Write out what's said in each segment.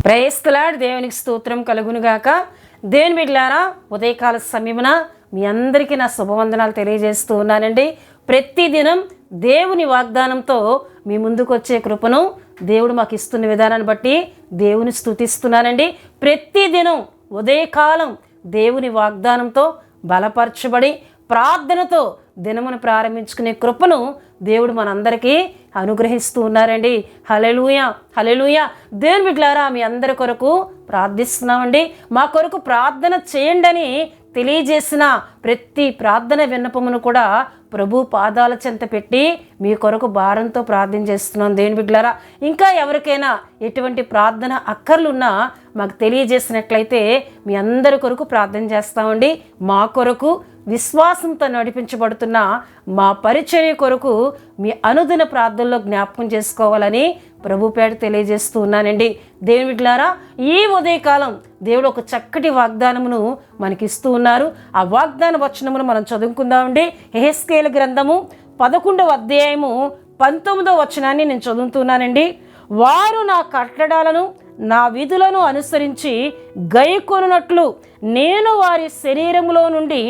Praise the lord. దేవునికి స్తోత్రం కలుగునుగాక. దేవుని బిడ్డలారా, ఉదయకాల సమయమున మీ అందరికీ నా శుభవందనాలు తెలియజేస్తూ ఉన్నానండి. ప్రతిదినం దేవుని వాగ్దానంతో మీ ముందుకు వచ్చే కృపను దేవుడు మాకు ఇస్తున్న విధానాన్ని బట్టి దేవుని స్తుతిస్తున్నానండి. ప్రతిదినం ఉదయకాలం దేవుని వాగ్దానంతో బలపరచబడి ప్రార్థనతో దినమును ప్రారంభించుకునే కృపను దేవుడు మనందరికీ అనుగ్రహిస్తూ ఉన్నారండి. హల్లెలూయా, హల్లెలూయా. దేవుని బిడ్డలారా, మీ అందరి కొరకు ప్రార్థిస్తున్నామండి. మా కొరకు ప్రార్థన చేయండి అని తెలియజేసిన ప్రతి ప్రార్థన విన్నపమును కూడా ప్రభు పాదాల చెంత పెట్టి మీ కొరకు భారంతో ప్రార్థన చేస్తున్నాం. దేవుని బిడ్డలారా, ఇంకా ఎవరికైనా ఎటువంటి ప్రార్థన అక్కర్లున్నా మాకు తెలియజేసినట్లయితే మీ అందరి కొరకు ప్రార్థన చేస్తామండి. మా కొరకు విశ్వాసంతో నడిపించబడుతున్న మా పరిచర్య కొరకు మీ అనుదిన ప్రార్థనలో జ్ఞాపకం చేసుకోవాలని ప్రభు పేట తెలియజేస్తూ ఉన్నానండి. దేవుని బిడ్డలారా, ఈ ఉదయకాలం దేవుడు ఒక చక్కటి వాగ్దానమును మనకిస్తూ ఉన్నారు. ఆ వాగ్దాన వచనమును మనం చదువుకుందామండి. యెహెజ్కేలు గ్రంథము 11వ అధ్యాయము 19వ వచనాన్ని నేను చదువుతున్నానండి. వారు నా కట్టడాలను నా విధులను అనుసరించి గైకొనున్నట్లు నేను వారి శరీరములో నుండి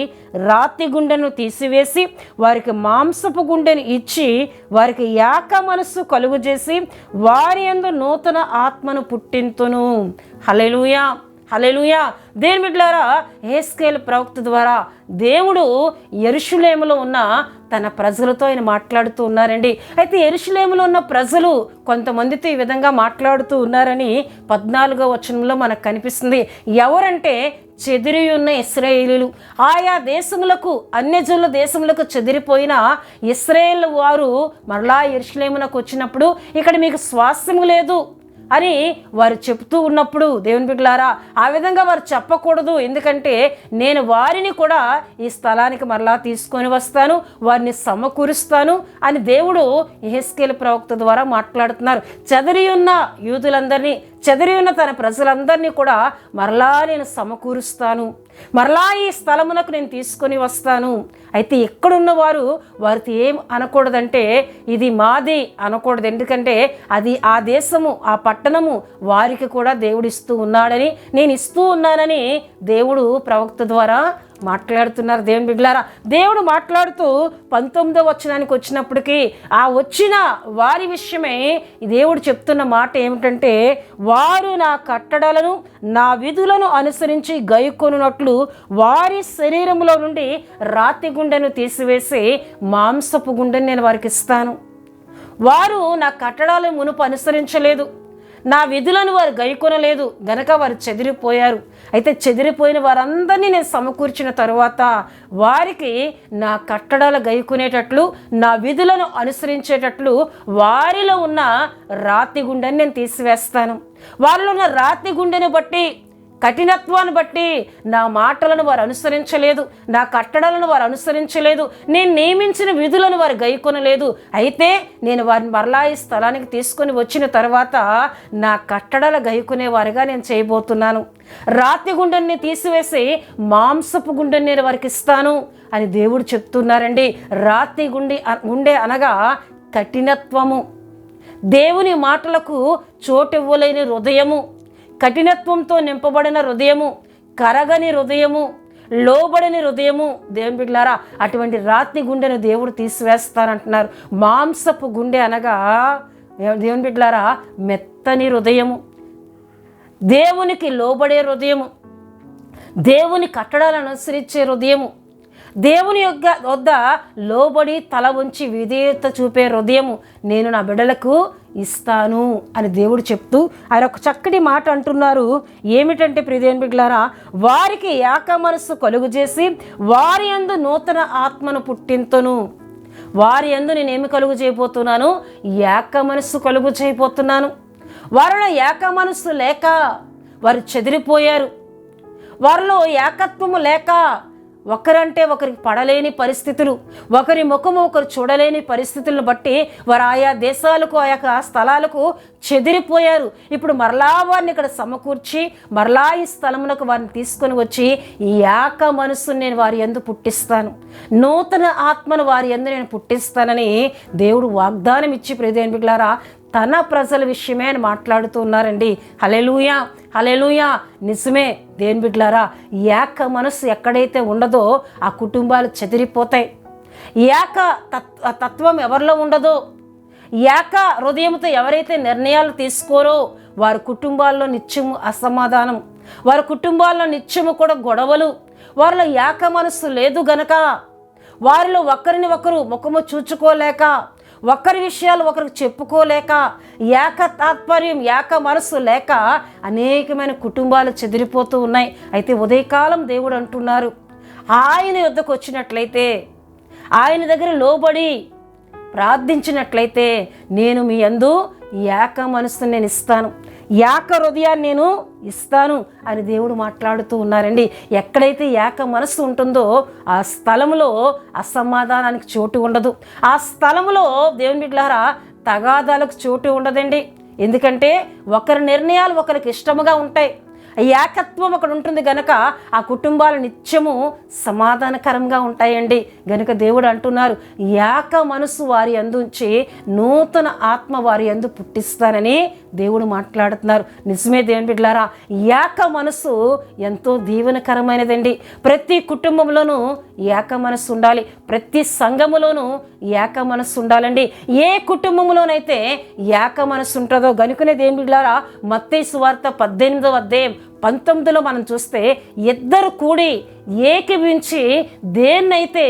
రాతి గుండెను తీసివేసి వారికి మాంసపు గుండెను ఇచ్చి వారికి ఏక మనస్సు కలుగజేసి వారి యందు నూతన ఆత్మను పుట్టింతును. హల్లెలూయా, హల్లెలూయా. దేవుని బిడ్డలారా, యెహెజ్కేలు ప్రవక్త ద్వారా దేవుడు యెరూషలేములో ఉన్న తన ప్రజలతో ఆయన మాట్లాడుతూ ఉన్నారండి. అయితే యెరూషలేములో ఉన్న ప్రజలు కొంతమందితో ఈ విధంగా మాట్లాడుతూ ఉన్నారని 14వ వచనంలో మనకు కనిపిస్తుంది. ఎవరంటే చెదిరి ఉన్న ఇశ్రాయేలీయులు. ఆయా దేశములకు, అన్యజనుల దేశములకు చెదిరిపోయిన ఇశ్రాయేలు వారు మరలా యెరూషలేమునకు వచ్చినప్పుడు ఇక్కడ మీకు స్వాస్థ్యము లేదు అని వారు చెప్తూ ఉన్నప్పుడు, దేవుని బిడ్డలారా, ఆ విధంగా వారు చెప్పకూడదు. ఎందుకంటే నేను వారిని కూడా ఈ స్థలానికి మరలా తీసుకొని వస్తాను, వారిని సమకూరుస్తాను అని దేవుడు యెహెజ్కేలు ప్రవక్త ద్వారా మాట్లాడుతున్నారు. చెదిరి ఉన్న యూదులందరినీ, చెదిరి ఉన్న తన ప్రజలందరినీ కూడా మరలా నేను సమకూరుస్తాను, మరలా ఈ స్థలమునకు నేను తీసుకొని వస్తాను. అయితే ఎక్కడున్న వారితో ఏం అనకూడదంటే ఇది మాది అనకూడదు. ఎందుకంటే అది ఆ దేశము, ఆ పట్టణము వారికి కూడా దేవుడు ఇస్తూ ఉన్నాడని, నేను ఇస్తూ ఉన్నానని దేవుడు ప్రవక్త ద్వారా మాట్లాడుతున్నారు. దేవుని బిడ్డలారా, దేవుడు మాట్లాడుతూ 19వ వచనానికి వచ్చినప్పటికీ ఆ వచ్చిన వారి విషయమే దేవుడు చెప్తున్న మాట ఏమిటంటే, వారు నా కట్టడలను నా విధులను అనుసరించి గైకొనున్నట్లు వారి శరీరంలో నుండి రాతి గుండెను తీసివేసి మాంసపు గుండెను నేను వారికి ఇస్తాను. వారు నా కట్టడాలను మునుపు అనుసరించలేదు, నా విధులను వారు గైకొనలేదు గనక వారు చెదిరిపోయారు. అయితే చెదిరిపోయిన వారందరినీ నేను సమకూర్చిన తరువాత వారికి నా కట్టడాలు గైకొనేటట్లు, నా విధులను అనుసరించేటట్లు వారిలో ఉన్న రాతి గుండెని నేను తీసివేస్తాను. వారిలో ఉన్న రాతి గుండెను బట్టి, కఠినత్వాన్ని బట్టి నా మాటలను వారు అనుసరించలేదు, నా కట్టడలను వారు అనుసరించలేదు, నేను నియమించిన విధులను వారు గైకొనలేదు. అయితే నేను వారిని మరలా ఈ స్థలానికి తీసుకొని వచ్చిన తర్వాత నా కట్టడల గైకొనేవారిగా నేను చేయబోతున్నాను. రాతి గుండెని తీసివేసి మాంసపు గుండెని నేను వారికి ఇస్తాను అని దేవుడు చెప్తున్నారండి. రాతి గుండె అనగా కఠినత్వము, దేవుని మాటలకు చోటివ్వలేని హృదయము, కఠినత్వంతో నింపబడిన హృదయము, కరగని హృదయము, లోబడని హృదయము. దేవుని బిడ్డలారా, అటువంటి రాతి గుండెను దేవుడు తీసివేస్తానంటున్నారు. మాంసపు గుండె అనగా దేవుని బిడ్డలారా మెత్తని హృదయము, దేవునికి లోబడే హృదయము, దేవుని కట్టడాలను అనుసరించే హృదయము, దేవుని వద్ద లోబడి తల ఉంచి విధేయత చూపే హృదయము నేను నా బిడ్డలకు ఇస్తాను అని దేవుడు చెప్తూ ఆయన ఒక చక్కటి మాట అంటున్నారు. ఏమిటంటే ప్రియదేవుని బిడ్డలారా, వారికి ఏక మనస్సు కలుగజేసి వారి యందు నూతన ఆత్మను పుట్టింతును. వారి యందు నేనేమి కలుగు చేయబోతున్నాను? ఏక మనస్సు కలుగు చేయబోతున్నాను. వారిలో ఏక మనస్సు లేక వారు చెదిరిపోయారు. వారిలో ఏకత్వము లేక ఒకరంటే ఒకరికి పడలేని పరిస్థితులు, ఒకరి ముఖము ఒకరు చూడలేని పరిస్థితులను బట్టి వారు ఆయా దేశాలకు, ఆయా స్థలాలకు చెదిరిపోయారు. ఇప్పుడు మరలా వారిని ఇక్కడ సమకూర్చి మరలా ఈ స్థలమునకు వారిని తీసుకొని వచ్చి ఈ ఏక మనస్సును నేను వారి యందు పుట్టిస్తాను, నూతన ఆత్మను వారి యందు నేను పుట్టిస్తానని దేవుడు వాగ్దానం ఇచ్చి ప్రియదేవుని బిడ్డలారా తన ప్రజల విషయమే అని మాట్లాడుతూ ఉన్నారండి. హల్లెలూయా, హల్లెలూయా. నిజమే దేవుని బిడ్డలారా, ఏక మనసు ఎక్కడైతే ఉండదో ఆ కుటుంబాలు చెదిరిపోతాయి. ఏక తత్వం ఎవరిలో ఉండదో, ఏక హృదయంతో ఎవరైతే నిర్ణయాలు తీసుకోరో వారి కుటుంబాల్లో నిత్యము అసమాధానం, వారి కుటుంబాల్లో నిత్యము కూడా గొడవలు. వారిలో ఏక మనస్సు లేదు గనక, వారిలో ఒకరిని ఒకరు ముఖము చూచుకోలేక, ఒకరి విషయాలు ఒకరికి చెప్పుకోలేక, ఏక తాత్పర్యం ఏక మనస్సు లేక అనేకమైన కుటుంబాలు చెదిరిపోతూ ఉన్నాయి. అయితే ఉదయకాలం దేవుడు అంటున్నారు, ఆయన యొద్దకు వచ్చినట్లయితే, ఆయన దగ్గర లోబడి ప్రార్థించినట్లయితే నేను మీ యందు ఏక మనస్సును నేను ఇస్తాను, ఏక హృదయాన్ని నేను ఇస్తాను అని దేవుడు మాట్లాడుతూ ఉన్నారండి. ఎక్కడైతే ఏక మనస్సు ఉంటుందో ఆ స్థలంలో అసమాధానానికి చోటు ఉండదు. ఆ స్థలంలో దేవుని బిడ్డలారా తగాదాలకు చోటు ఉండదండి. ఎందుకంటే ఒకరి నిర్ణయాలు ఒకరికి ఇష్టముగా ఉంటాయి. ఏకత్వం అక్కడ ఉంటుంది గనక ఆ కుటుంబాలు నిత్యము సమాధానకరంగా ఉంటాయండి. గనుక దేవుడు అంటున్నారు, ఏక మనసు వారి యందు ఉంచి నూతన ఆత్మ వారి యందు పుట్టిస్తానని దేవుడు మాట్లాడుతున్నారు. నిజమే దేవుని బిడ్డలారా, ఏక మనసు ఎంతో దీవెనకరమైనదండి. ప్రతి కుటుంబంలోనూ ఏక మనసు ఉండాలి, ప్రతి సంఘములోనూ ఏక మనసు ఉండాలండి. ఏ కుటుంబంలోనైతే ఏక మనసు ఉంటుందో, గనుకనే దేవుని బిడ్డలారా మత్తయి సువార్త 18వ అధ్యాయం 19లో మనం చూస్తే, ఇద్దరు కూడి ఏకీవించి దేన్నైతే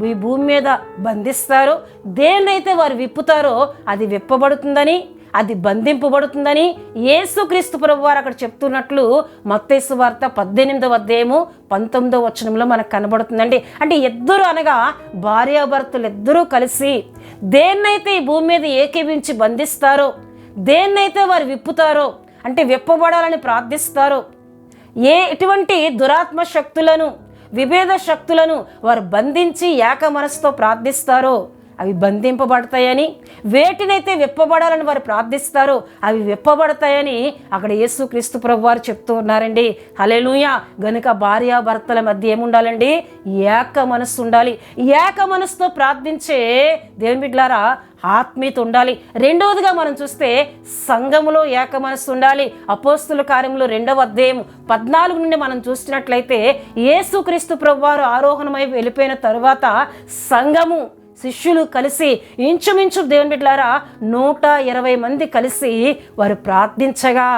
ఈ భూమి మీద బంధిస్తారో, దేన్నైతే వారు విప్పుతారో అది విప్పబడుతుందని, అది బంధింపబడుతుందని యేసుక్రీస్తు ప్రభువారు అక్కడ చెప్తున్నట్లు మత్తయి సువార్త 18వ అధ్యాయము 19వ వచనంలో మనకు కనబడుతుందండి. అంటే ఇద్దరు అనగా భార్యాభర్తలు ఇద్దరూ కలిసి దేన్నైతే ఈ భూమి మీద ఏకీవించి బంధిస్తారో, దేన్నైతే వారు విప్పుతారో, అంటే విప్పబడాలని ప్రార్థిస్తారో, ఎటువంటి దురాత్మ శక్తులను, విభేద శక్తులను వారు బంధించి ఏక మనసుతో ప్రార్థిస్తారో అవి బంధింపబడతాయని, వేటినైతే విప్పబడాలని వారు ప్రార్థిస్తారో అవి విప్పబడతాయని అక్కడ యేసుక్రీస్తు ప్రభువారు చెప్తూ ఉన్నారండి. హల్లెలూయా. గనుక భార్యాభర్తల మధ్య ఏముండాలండి? ఏక మనస్సు ఉండాలి. ఏక మనసుతో ప్రార్థించే దేవుని బిడ్డలారా ఆత్మీయత ఉండాలి. రెండవదిగా మనం చూస్తే సంఘములో ఏక మనస్సు ఉండాలి. అపోస్తుల కార్యములు 2వ అధ్యాయం 14 నుండి మనం చూసినట్లయితే, యేసుక్రీస్తు ప్రభువారు ఆరోహణమై వెళ్ళిపోయిన తరువాత సంఘము శిష్యులు కలిసి ఇంచుమించు దేవుని బిడ్డలారా 120 మంది కలిసి వారు ప్రార్థించగా,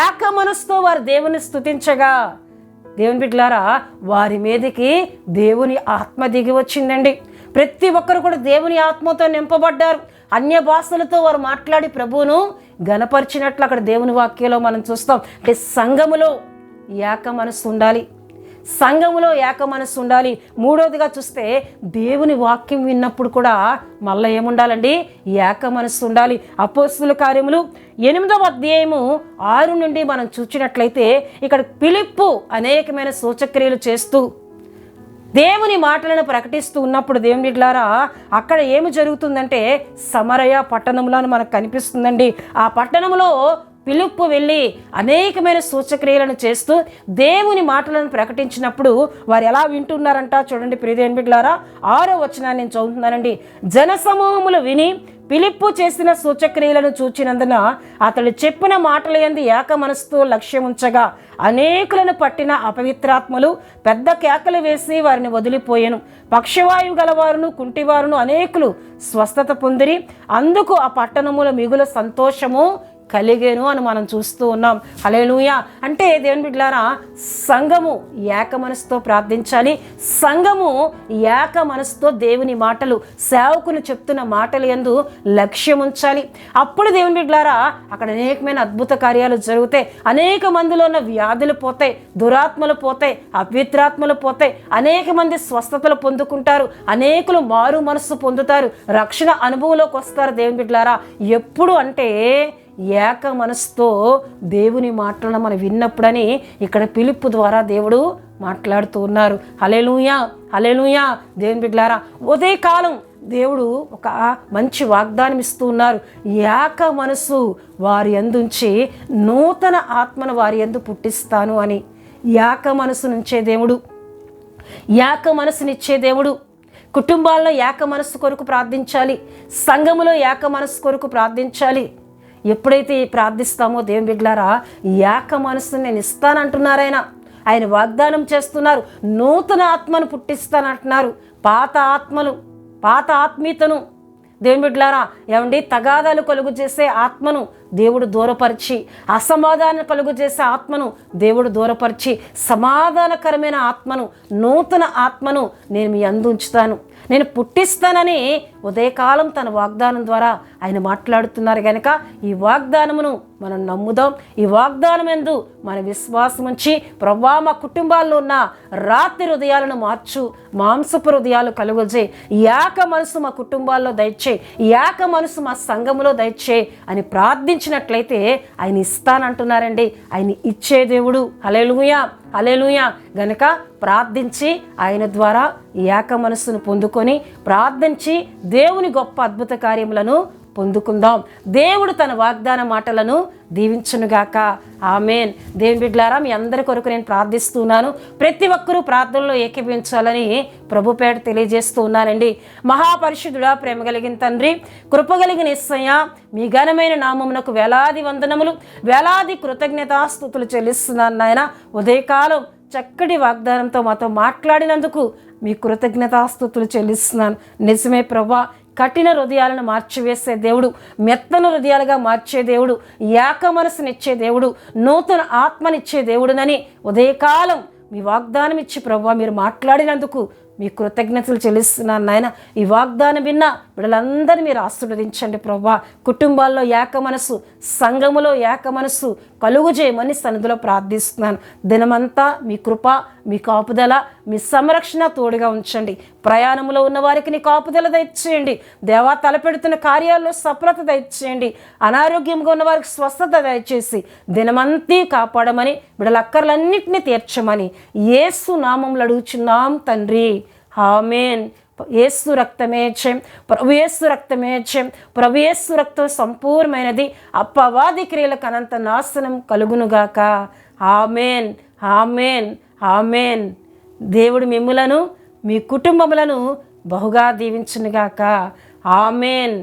ఏక మనసుతో వారు దేవుని స్తుతించగా, దేవుని బిడ్డలారా వారి మీదకి దేవుని ఆత్మ దిగి వచ్చిందండి. ప్రతి ఒక్కరు కూడా దేవుని ఆత్మతో నింపబడ్డారు. అన్య భాషలతో వారు మాట్లాడి ప్రభువును గణపరిచినట్లు అక్కడ దేవుని వాక్యంలో మనం చూస్తాం. అంటే సంఘములో ఏక మనస్సు ఉండాలి, సంఘములో ఏక మనస్సు ఉండాలి. మూడవదిగా చూస్తే దేవుని వాక్యం విన్నప్పుడు కూడా మళ్ళీ ఏముండాలండి? ఏక మనస్సు ఉండాలి. అపోస్తుల కార్యములు 8వ అధ్యాయము 6 నుండి మనం చూసినట్లయితే ఇక్కడ ఫిలిప్పు అనేకమైన సూచక్రియలు చేస్తూ దేవుని మాటలను ప్రకటిస్తూ ఉన్నప్పుడు దేవుని బిడ్డలారా అక్కడ ఏమి జరుగుతుందంటే సమరయ పట్టణంలో మనకు కనిపిస్తుందండి. ఆ పట్టణంలో ఫిలిప్పు వెళ్ళి అనేకమైన సూచక్రియలను చేస్తూ దేవుని మాటలను ప్రకటించినప్పుడు వారు ఎలా వింటున్నారంట చూడండి. ప్రియ దేవుని బిడ్డలారా 6వ వచనాన్ని నేను చదువుతున్నానండి. జనసమూహములు విని ఫిలిప్పు చేసిన సూచక్రియలను చూచినందున అతడు చెప్పిన మాటల యందు ఏక మనసుతో లక్ష్యం ఉంచగా అనేకులను పట్టిన అపవిత్రాత్మలు పెద్ద కేకలు వేసి వారిని వదిలిపోయాను. పక్షవాయువు గలవారును కుంటివారును అనేకులు స్వస్థత పొందిరి. అందుకు ఆ పట్టణముల మిగుల సంతోషము కలిగేను అని మనం చూస్తూ ఉన్నాం. హల్లెలూయా. అంటే దేవుని బిడ్డలారా సంఘము ఏక మనసుతో ప్రార్థించాలి. సంఘము ఏక మనసుతో దేవుని మాటలు, సేవకుని చెప్తున్న మాటలు యందు లక్ష్యం ఉంచాలి. అప్పుడు దేవుని బిడ్డలారా అక్కడ అనేకమైన అద్భుత కార్యాలు జరుగుతాయి. అనేక మందిలో ఉన్న వ్యాధులు పోతాయి, దురాత్మలు పోతాయి, అపవిత్రాత్మలు పోతాయి. అనేక మంది స్వస్థతలు పొందుకుంటారు, అనేకులు మారు మనస్సు పొందుతారు, రక్షణ అనుభవంలోకి వస్తారు. దేవుని బిడ్డలారా ఎప్పుడు అంటే ఏక మనసుతో దేవుని మాటలను మనం విన్నప్పుడని ఇక్కడ ఫిలిప్పు ద్వారా దేవుడు మాట్లాడుతూ ఉన్నారు. హల్లెలూయా, హల్లెలూయా. దేవుని బిడ్డలారా ఉదయకాలం దేవుడు ఒక మంచి వాగ్దానం ఇస్తూ ఉన్నారు. ఏక మనసు వారి యందుంచి నూతన ఆత్మను వారి యందు పుట్టిస్తాను అని. ఏక మనసు నుంచే దేవుడు, ఏక మనసునిచ్చే దేవుడు. కుటుంబాల్లో ఏక మనస్సు కొరకు ప్రార్థించాలి, సంఘములో ఏక మనస్సు కొరకు ప్రార్థించాలి. ఎప్పుడైతే ప్రార్థిస్తామో దేవుని బిడ్డలారా, ఏక మనస్సుని నేను ఇస్తానంటున్నారు ఆయన వాగ్దానం చేస్తున్నారు. నూతన ఆత్మను పుట్టిస్తానంటున్నారు. పాత ఆత్మీయతను దేవుని బిడ్డలారా ఏమండి, తగాదాలు కలుగు చేసే ఆత్మను దేవుడు దూరపరిచి, అసమాధానం కలుగు చేసే ఆత్మను దేవుడు దూరపరిచి, సమాధానకరమైన ఆత్మను, నూతన ఆత్మను నేను మీ అందు ఉంచుతాను, నేను పుట్టిస్తానని ఉదయకాలం తన వాగ్దానం ద్వారా ఆయన మాట్లాడుతున్నారు. కనుక ఈ వాగ్దానమును మనం నమ్ముదాం. ఈ వాగ్దానం యందు మన విశ్వాసం ఉంచి, ప్రభువా మా కుటుంబాల్లో ఉన్న రాత్రి హృదయాలను మార్చు, మాంసపు హృదయాలు కలుగజే, ఏక మనసు మా కుటుంబాల్లో దయచే, ఏక మనసు మా సంఘములో దయచే అని ప్రార్థించినట్లయితే ఆయన ఇస్తానంటున్నారండి. ఆయన ఇచ్చే దేవుడు. హల్లెలూయా, హల్లెలూయా. గనుక ప్రార్థించి ఆయన ద్వారా ఏక మనస్సును పొందుకొని ప్రార్థించి దేవుని గొప్ప అద్భుత కార్యములను పొందుకుందాం. దేవుడు తన వాగ్దాన మాటలను దీవించునుగాక. ఆమేన్. దేవుని బిడ్డలారా, మీ అందరి కొరకు నేను ప్రార్థిస్తున్నాను. ప్రతి ఒక్కరూ ప్రార్థనలో ఏకీభవించాలని ప్రభుపేట తెలియజేస్తూ ఉన్నానండి. మహాపరిశుద్ధుడా, ప్రేమ కలిగిన తండ్రి, కృపగలిగిన యేసయ్యా, మీ ఘనమైన నామమునకు వేలాది వందనములు, వేలాది కృతజ్ఞతాస్తుతులు చెల్లిస్తున్నాను నాయన. ఉదయకాలం చక్కటి వాగ్దానంతో మాతో మాట్లాడినందుకు మీ కృతజ్ఞతాస్తుతులు చెల్లిస్తున్నాను. నిజమే ప్రభువా, కఠిన హృదయాలను మార్చివేసే దేవుడు, మెత్తన హృదయాలుగా మార్చే దేవుడు, ఏక మనసునిచ్చే దేవుడు, నూతన ఆత్మనిచ్చే దేవుడునని ఉదయకాలం మీ వాగ్దానం ఇచ్చి ప్రభువా మీరు మాట్లాడినందుకు మీ కృతజ్ఞతలు చెల్లిస్తున్నాను నాయన. ఈ వాగ్దానం విన్న బిడ్డలందరినీ మీరు ఆశీర్వదించండి ప్రభువా. కుటుంబాల్లో ఏక మనసు, సంఘములో ఏక మనసు కలుగు చేయమని సన్నిధిలో ప్రార్థిస్తున్నాను. దినమంతా మీ కృప, మీ కాపుదల, మీ సంరక్షణ తోడుగా ఉంచండి. ప్రయాణంలో ఉన్న వారికి నీ కాపుదల దయచేయండి. దేవా, తలపెడుతున్న కార్యాల్లో సఫలత దయచేయండి. అనారోగ్యంగా ఉన్న వారికి స్వస్థత దయచేసి దినమంతా కాపాడమని, బిడ్డల అక్కర్లన్నింటినీ తీర్చమని యేసు నామములో అడుగుచున్నాం తండ్రి. ఆమేన్. యేసు రక్తమే జయం, ప్రభు యేసు రక్తమే జయం, ప్రభు యేసు రక్తం సంపూర్ణమైనది, అపవాది క్రియలకు అనంత నాశనం కలుగునుగాక. ఆమేన్, ఆమేన్, ఆమేన్. దేవుడు మిమ్ములను, మీ కుటుంబములను బహుగా దీవించునుగాక. ఆమేన్.